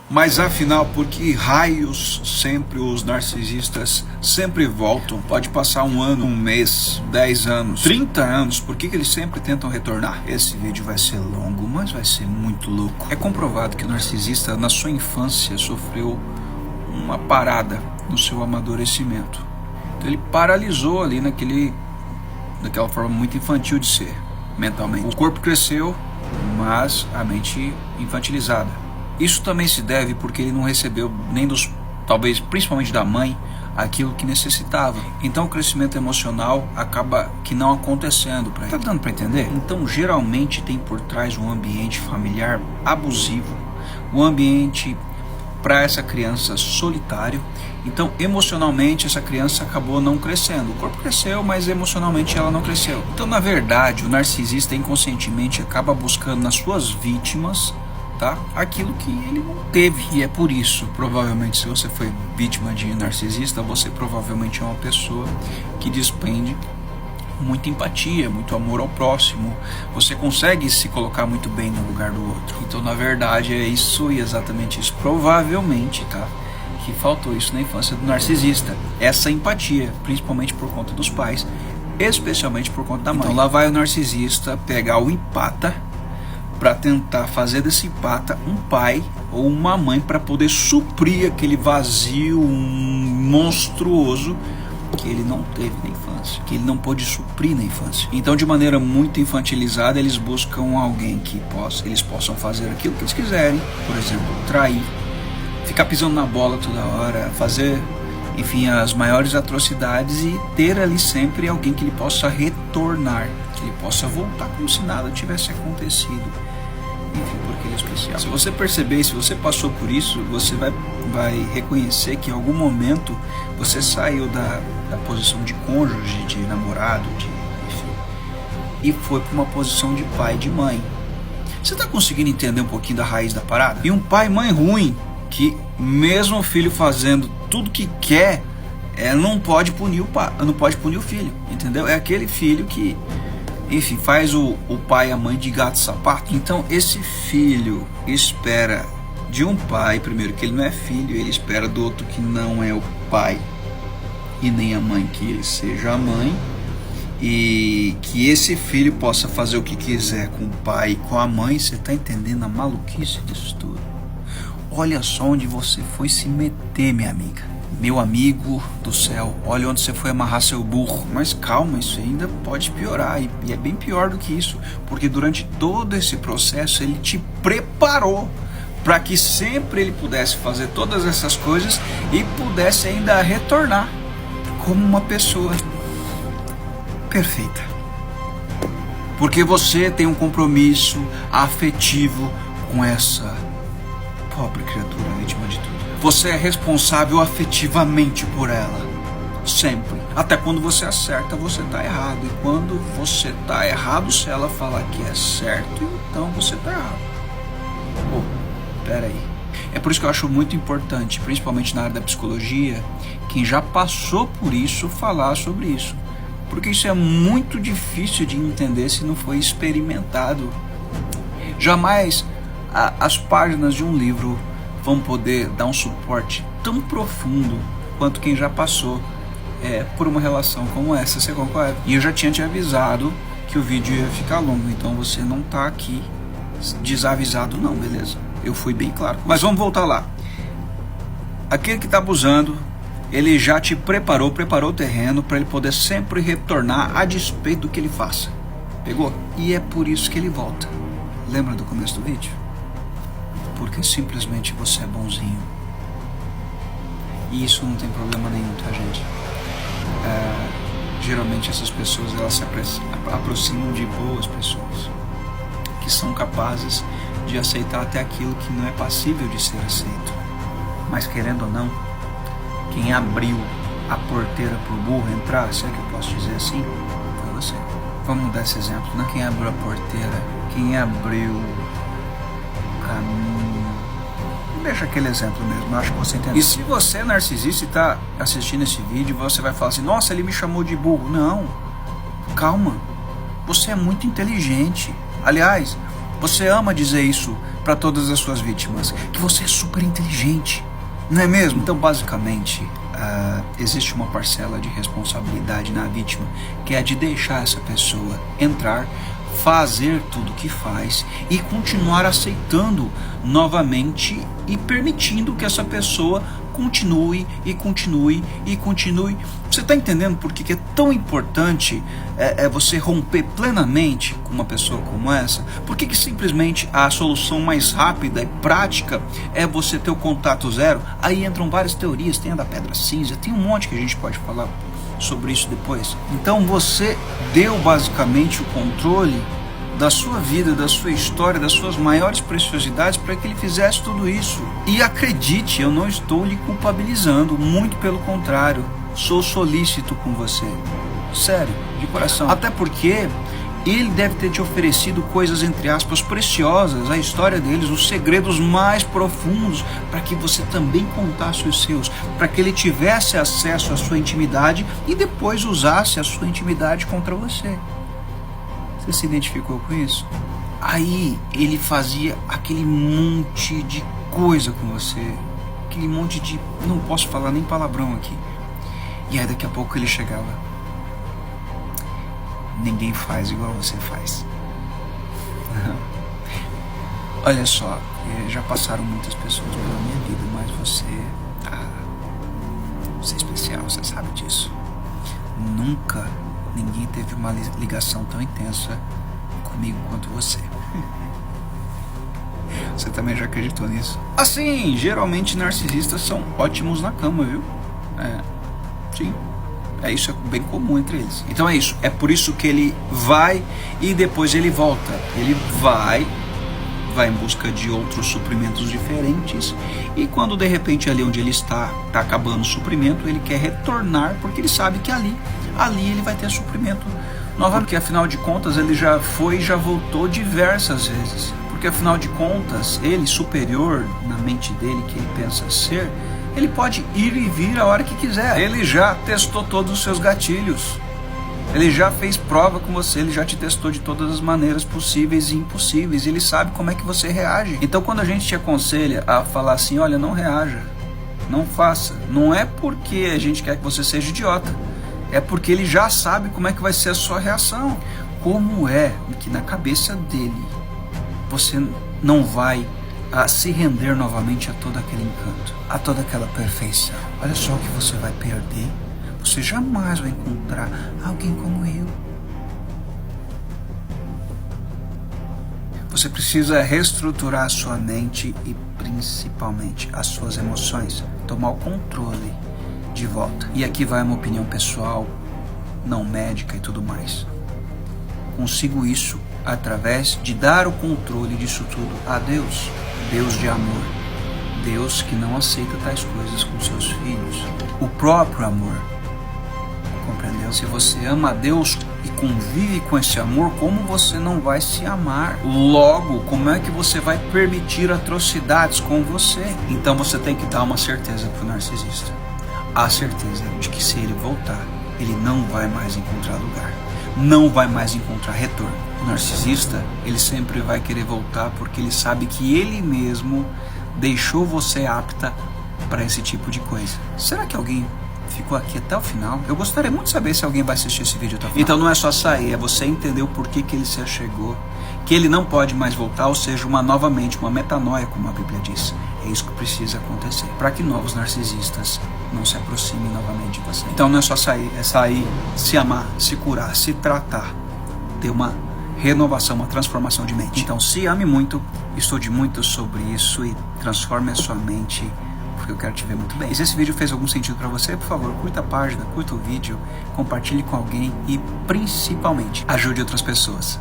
Mas afinal, por que raios sempre os narcisistas sempre voltam? Pode passar um ano, um mês, 10 anos, 30 anos, por que eles sempre tentam retornar? Esse vídeo vai ser longo, mas vai ser muito louco. É comprovado que o narcisista, na sua infância, sofreu uma parada no seu amadurecimento. Então ele paralisou ali daquela forma muito infantil de ser, mentalmente. O corpo cresceu, mas a mente infantilizada. Isso também se deve porque ele não recebeu nem talvez principalmente da mãe, aquilo que necessitava. Então o crescimento emocional acaba que não acontecendo para ele. Tá dando para entender? Então geralmente tem por trás um ambiente familiar abusivo, um ambiente para essa criança solitário. Então emocionalmente essa criança acabou não crescendo. O corpo cresceu, mas emocionalmente ela não cresceu. Então na verdade o narcisista inconscientemente acaba buscando nas suas vítimas, tá, aquilo que ele não teve. E é por isso, provavelmente, se você foi vítima de narcisista, você provavelmente é uma pessoa que despende muita empatia, muito amor ao próximo. Você consegue se colocar muito bem no lugar do outro. Então na verdade é isso e exatamente isso, provavelmente, tá, que faltou isso na infância do narcisista, essa empatia, principalmente por conta dos pais, especialmente por conta da mãe. Então lá vai o narcisista pegar o empata para tentar fazer desse empata um pai ou uma mãe para poder suprir aquele vazio monstruoso que ele não teve na infância, que ele não pôde suprir na infância. Então de maneira muito infantilizada eles buscam alguém que eles possam fazer aquilo que eles quiserem, por exemplo, trair, ficar pisando na bola toda hora, fazer, enfim, as maiores atrocidades e ter ali sempre alguém que ele possa retornar, que ele possa voltar como se nada tivesse acontecido. Enfim, porque ele é especial. Se você perceber, se você passou por isso, você vai reconhecer que em algum momento você saiu da posição de cônjuge, de namorado, enfim, e foi para uma posição de pai, de mãe. Você está conseguindo entender um pouquinho da raiz da parada? E um pai e mãe ruim, que mesmo o filho fazendo tudo que quer, não pode punir o pai, não pode punir o filho, entendeu? É aquele filho que, enfim, faz o pai e a mãe de gato e sapato. Então esse filho espera de um pai, primeiro, que ele não é filho, ele espera do outro que não é o pai e nem a mãe, que ele seja a mãe, e que esse filho possa fazer o que quiser com o pai e com a mãe. Você tá entendendo a maluquice disso tudo? Olha só onde você foi se meter, minha amiga. Meu amigo do céu, olha onde você foi amarrar seu burro. Mas calma, isso ainda pode piorar, e é bem pior do que isso, porque durante todo esse processo ele te preparou para que sempre ele pudesse fazer todas essas coisas e pudesse ainda retornar como uma pessoa perfeita. Porque você tem um compromisso afetivo com essa pobre criatura vítima de tudo. Você é responsável afetivamente por ela, sempre. Até quando você acerta, você tá errado. E quando você tá errado, se ela falar que é certo, então você tá errado. Pô, peraí. É por isso que eu acho muito importante, principalmente na área da psicologia, quem já passou por isso, falar sobre isso. Porque isso é muito difícil de entender se não foi experimentado. Jamais as páginas de um livro vão poder dar um suporte tão profundo quanto quem já passou por uma relação como essa, você concorda? E eu já tinha te avisado que o vídeo ia ficar longo, então você não tá aqui desavisado não, beleza? Eu fui bem claro. Mas vamos voltar lá. Aquele que tá abusando, ele já te preparou o terreno para ele poder sempre retornar a despeito do que ele faça. Pegou? E é por isso que ele volta. Lembra do começo do vídeo? Porque simplesmente você é bonzinho. E isso não tem problema nenhum, tá, gente? Geralmente essas pessoas, elas se aproximam de boas pessoas, que são capazes de aceitar até aquilo que não é passível de ser aceito. Mas querendo ou não, quem abriu a porteira pro burro entrar, se é que eu posso dizer assim, foi você. Vamos mudar esse exemplo, né? Quem abriu a porteira, quem abriu o caminho. Deixa aquele exemplo mesmo, eu acho que você entendeu. E se você é narcisista e está assistindo esse vídeo, você vai falar assim, nossa, ele me chamou de burro. Não, calma, você é muito inteligente. Aliás, Você ama dizer isso para todas as suas vítimas, que você é super inteligente, não é mesmo? Então, basicamente, existe uma parcela de responsabilidade na vítima, que é de deixar essa pessoa entrar, fazer tudo o que faz e continuar aceitando novamente e permitindo que essa pessoa continue e continue e continue. Você está entendendo por que é tão importante você romper plenamente com uma pessoa como essa? Por que simplesmente a solução mais rápida e prática é você ter o contato zero? Aí entram várias teorias, tem a da pedra cinza, tem um monte que a gente pode falar sobre isso depois. Então você deu basicamente o controle da sua vida, da sua história, das suas maiores preciosidades para que ele fizesse tudo isso. E acredite, eu não estou lhe culpabilizando, muito pelo contrário, sou solícito com você, sério, de coração. Até porque ele deve ter te oferecido coisas, entre aspas, preciosas, a história deles, os segredos mais profundos, para que você também contasse os seus, para que ele tivesse acesso à sua intimidade e depois usasse a sua intimidade contra você. Você se identificou com isso? Aí ele fazia aquele monte de coisa com você, aquele monte de... não posso falar nem palavrão aqui. E aí daqui a pouco ele chegava: ninguém faz igual você faz. Olha só, já passaram muitas pessoas pela minha vida, mas você é especial, você sabe disso. Nunca ninguém teve uma ligação tão intensa comigo quanto você. Você também já acreditou nisso? Assim, geralmente narcisistas são ótimos na cama, viu? Sim. Isso é bem comum entre eles. Então é isso. É por isso que ele vai e depois ele volta. Ele vai em busca de outros suprimentos diferentes. E quando de repente ali onde ele está acabando o suprimento, ele quer retornar porque ele sabe que ali ele vai ter suprimento novamente. Porque afinal de contas ele já foi e já voltou diversas vezes. Porque afinal de contas, ele superior na mente dele, que ele pensa ser, ele pode ir e vir a hora que quiser. Ele já testou todos os seus gatilhos. Ele já fez prova com você, ele já te testou de todas as maneiras possíveis e impossíveis. Ele sabe como é que você reage. Então quando a gente te aconselha a falar assim, olha, não reaja, não faça, não é porque a gente quer que você seja idiota. É porque ele já sabe como é que vai ser a sua reação. Como é que na cabeça dele você não vai se render novamente a todo aquele encanto, a toda aquela perfeição? Olha só o que você vai perder. Você jamais vai encontrar alguém como eu. Você precisa reestruturar a sua mente e principalmente as suas emoções. Tomar o controle de volta. E aqui vai uma opinião pessoal, não médica e tudo mais. Consigo isso através de dar o controle disso tudo a Deus. Deus de amor. Deus que não aceita tais coisas com seus filhos. O próprio amor. Compreendeu? Se você ama a Deus e convive com esse amor, como você não vai se amar? Logo, como é que você vai permitir atrocidades com você? Então você tem que dar uma certeza para o narcisista. A certeza de que se ele voltar, ele não vai mais encontrar lugar. Não vai mais encontrar retorno. O narcisista, ele sempre vai querer voltar porque ele sabe que ele mesmo deixou você apta para esse tipo de coisa. Será que alguém ficou aqui até o final? Eu gostaria muito de saber se alguém vai assistir esse vídeo até o final. Então não é só sair, é você entender o porquê que ele se achegou, que ele não pode mais voltar, ou seja, novamente uma metanoia, como a Bíblia diz. É isso que precisa acontecer, para que novos narcisistas não se aproximem novamente de você. Então não é só sair, é sair, se amar, se curar, se tratar, ter uma renovação, uma transformação de mente. Então se ame muito, estude muito sobre isso e transforme a sua mente, porque eu quero te ver muito bem. E se esse vídeo fez algum sentido para você, por favor, curta a página, curta o vídeo, compartilhe com alguém e principalmente ajude outras pessoas.